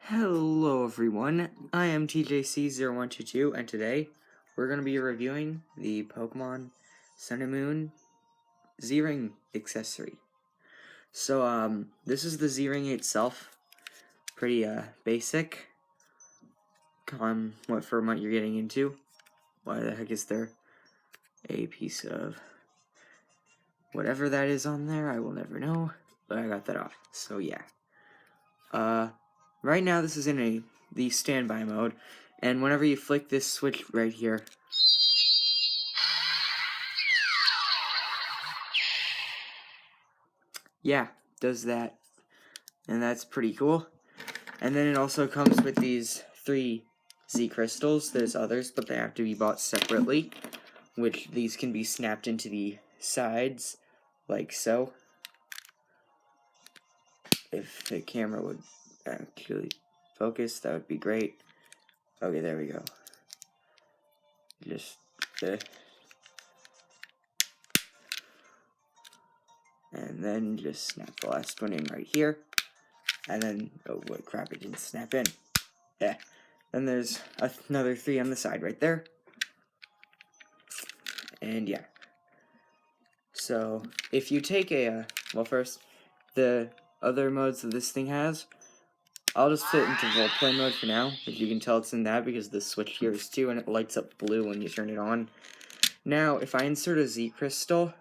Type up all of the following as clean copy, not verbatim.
Hello everyone, I am TJC0122 and today we're going to be reviewing the Pokémon Sun and Moon Z-Ring accessory. So this is the Z-Ring itself, pretty basic. What you're getting into. Why the heck is there a piece of whatever that is on there? I will never know, but I got that off, so yeah. Right now this is in the standby mode, and whenever you flick this switch right here, yeah, does that, and that's pretty cool. And then it also comes with these 3 Z crystals. There's others, but they have to be bought separately, which these can be snapped into the sides, like so. If the camera would actually focus, that would be great. Okay, there we go. Just and then just snap the last one in right here, and then, oh what crap, it didn't snap in. Yeah, then there's another 3 on the side right there, and yeah. So if you take well, first, the other modes that this thing has, I'll just put it into roleplay mode for now. If you can tell, it's in that because the switch here is 2 and it lights up blue when you turn it on. Now, if I insert a Z crystal,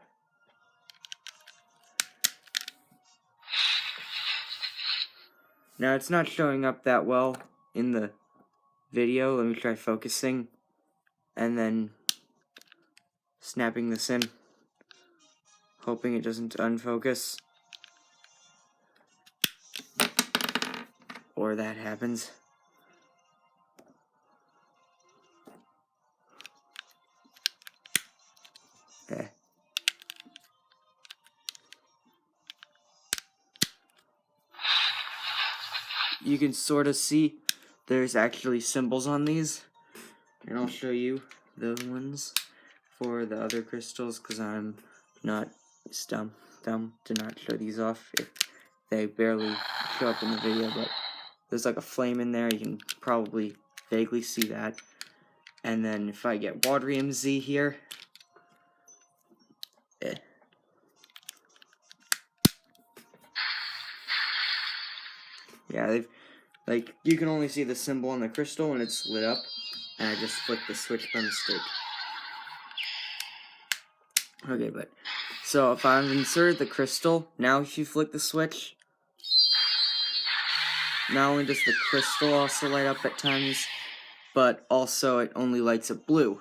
now it's not showing up that well in the video. Let me try focusing and then snapping this in, hoping it doesn't unfocus, or that happens. Okay. You can sort of see there's actually symbols on these, and I'll show you the ones for the other crystals because I'm not dumb to not show these off if they barely show up in the video, but there's like a flame in there. You can probably vaguely see that. And then if I get Waterium Z here, yeah, like, you can only see the symbol on the crystal and it's lit up, and I just flicked the switch by mistake. Okay, but, so if I've inserted the crystal, now if you flick the switch, not only does the crystal also light up at times, but also it only lights up blue.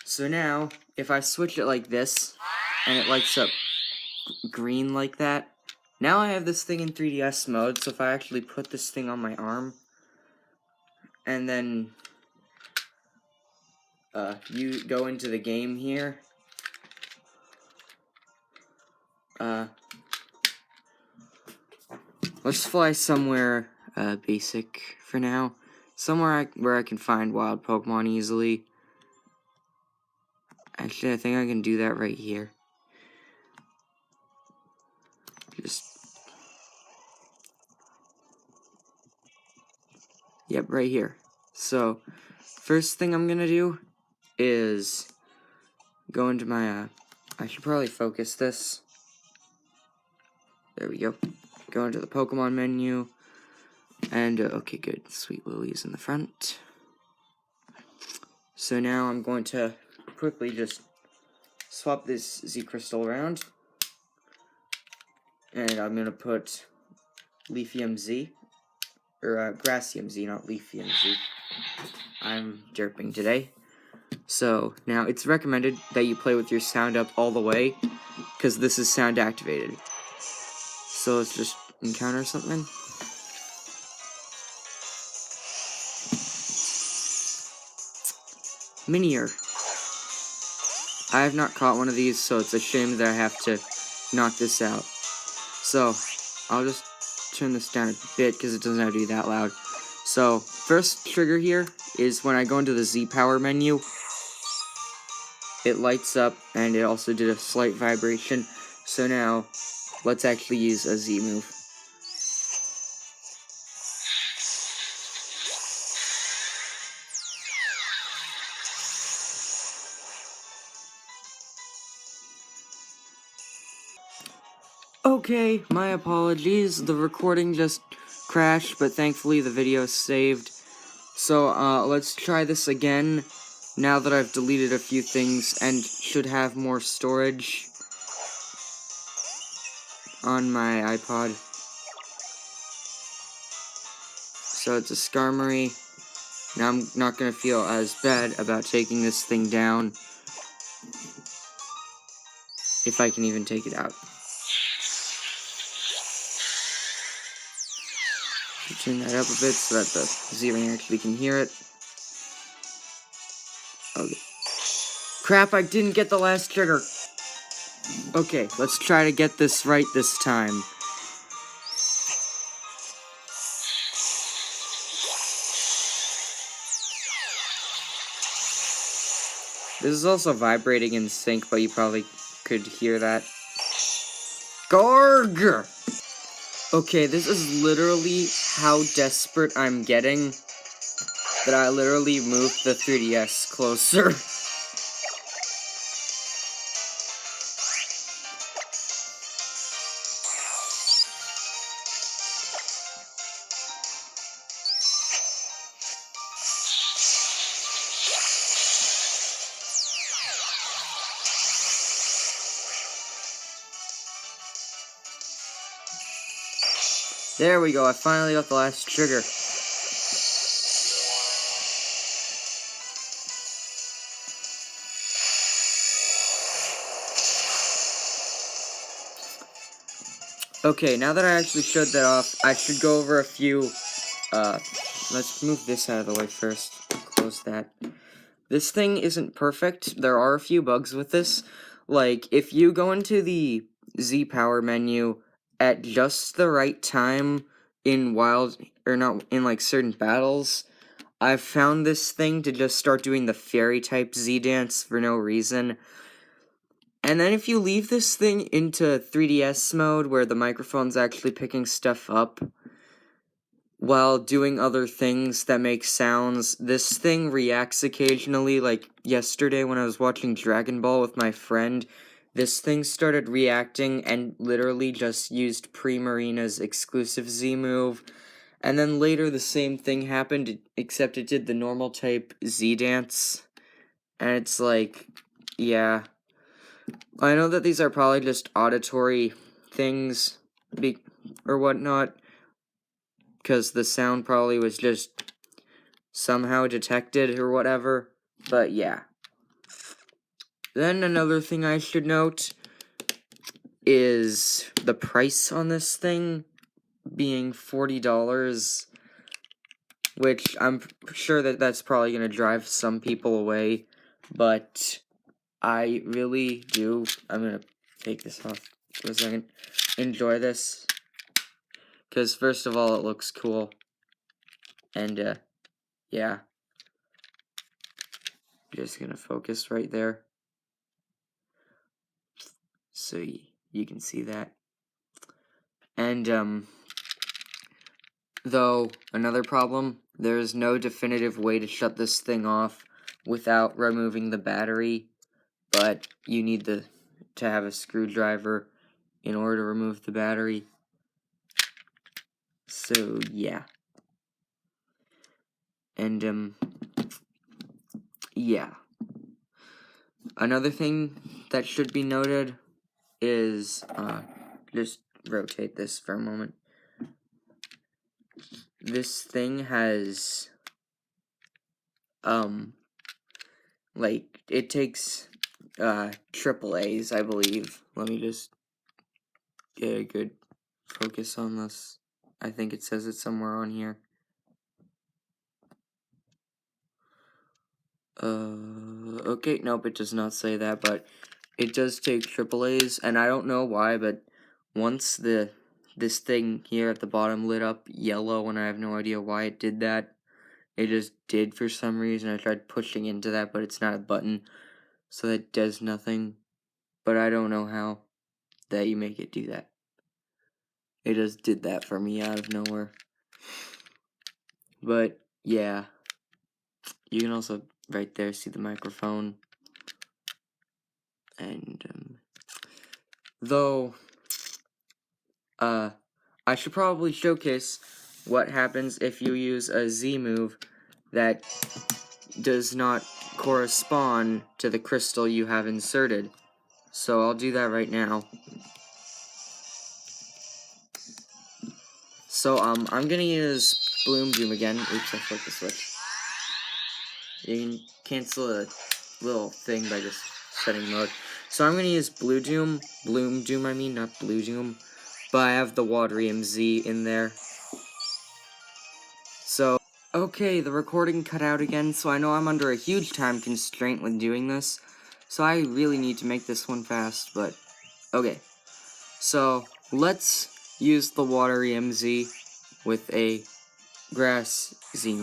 So now, if I switch it like this, and it lights up green like that, now I have this thing in 3DS mode, so if I actually put this thing on my arm, and then you go into the game here, let's fly somewhere basic for now, somewhere where I can find wild Pokemon easily. Actually, I think I can do that right here. Yep, right here. So, first thing I'm gonna do is go into my, I should probably focus this. There we go. Go into the Pokemon menu, and, okay, good. Sweet Lily's in the front. So now I'm going to quickly just swap this Z Crystal around, and I'm gonna put Leafium Z, or Grassium Z, not Leafium Z. I'm derping today. So now it's recommended that you play with your sound up all the way, because this is sound activated. So let's just encounter something. Minior. I have not caught one of these, so it's a shame that I have to knock this out. So I'll just turn this down a bit because it doesn't have to be that loud. So first trigger here is when I go into the Z Power menu, it lights up and it also did a slight vibration. So now let's actually use a Z move. Okay, my apologies. The recording just crashed, but thankfully the video is saved. So, let's try this again, now that I've deleted a few things and should have more storage on my iPod. So it's a Skarmory. Now I'm not gonna feel as bad about taking this thing down, if I can even take it out. Turn that up a bit so that the Z-Ring actually can hear it. Okay. Crap, I didn't get the last trigger. Okay, let's try to get this right this time. This is also vibrating in sync, but you probably could hear that. Garg! Okay, this is literally how desperate I'm getting that I literally moved the 3DS closer. There we go, I finally got the last trigger. Okay, now that I actually showed that off, I should go over a few, let's move this out of the way first. Close that. This thing isn't perfect. There are a few bugs with this. Like, if you go into the Z Power menu at just the right time in certain battles, I've found this thing to just start doing the fairy type Z dance for no reason. And then if you leave this thing into 3DS mode, where the microphone's actually picking stuff up, while doing other things that make sounds, this thing reacts occasionally. Like yesterday when I was watching Dragon Ball with my friend, this thing started reacting and literally just used Primarina's exclusive Z move. And then later the same thing happened, except it did the normal type Z dance. And it's like, yeah. I know that these are probably just auditory things, or whatnot, because the sound probably was just somehow detected or whatever, but yeah. Then another thing I should note is the price on this thing being $40, which I'm sure that that's probably going to drive some people away, but I really do, I'm going to take this off for a second, enjoy this, because first of all, it looks cool, and, yeah, just going to focus right there, so you can see that, and, though, another problem, there is no definitive way to shut this thing off without removing the battery, but you need to have a screwdriver in order to remove the battery. So, yeah. And, yeah. Another thing that should be noted is, just rotate this for a moment. This thing has, like, it takes, AAAs, I believe. Let me just get a good focus on this. I think it says it somewhere on here. Okay, nope, it does not say that, but it does take AAAs, and I don't know why, but once this thing here at the bottom lit up yellow, and I have no idea why it did that. It just did for some reason. I tried pushing into that, but it's not a button, so that does nothing. But I don't know how that you make it do that. It just did that for me out of nowhere. But, yeah. You can also, right there, see the microphone. And, though, I should probably showcase what happens if you use a Z move that does not correspond to the crystal you have inserted. So I'll do that right now. So I'm gonna use Bloom Doom again. Oops, I flipped the switch. You can cancel a little thing by just setting mode. So I'm gonna use Bloom Doom I mean, not Blue Doom. But I have the Watery MZ in there. So, okay, the recording cut out again, so I know I'm under a huge time constraint when doing this. So I really need to make this one fast, but okay. So, let's use the Watery MZ with a Grass Z.